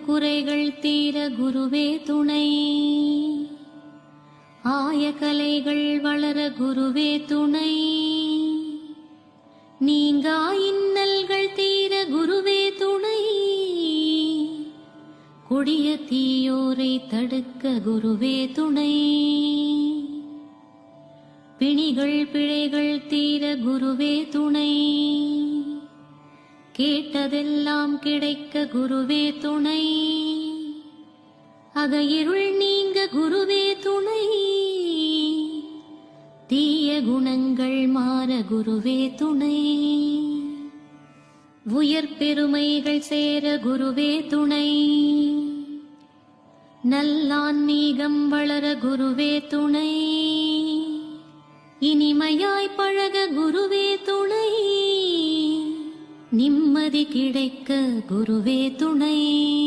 குறைகள் தீர குருவே துணை. ஆய கலைகள் வளர குருவே துணை. நீங்கா இன்னல்கள் தீர குருவே துணை. கொடிய தீயோரை தடுக்க குருவே துணை. பிணிகள் பிழைகள் தீர குருவே துணை. கேட்டதெல்லாம் கிடைக்க குருவே துணை. அகையிருள் நீங்க குருவே துணை. தீய குணங்கள் மாற குருவே துணை. உயர் பெருமைகள் சேர குருவே துணை. நல்லான்மீகம் வளர குருவே துணை. இனிமையாய் பழக குருவே துணை. நிம்மதி கிடைக்க குருவே துணை.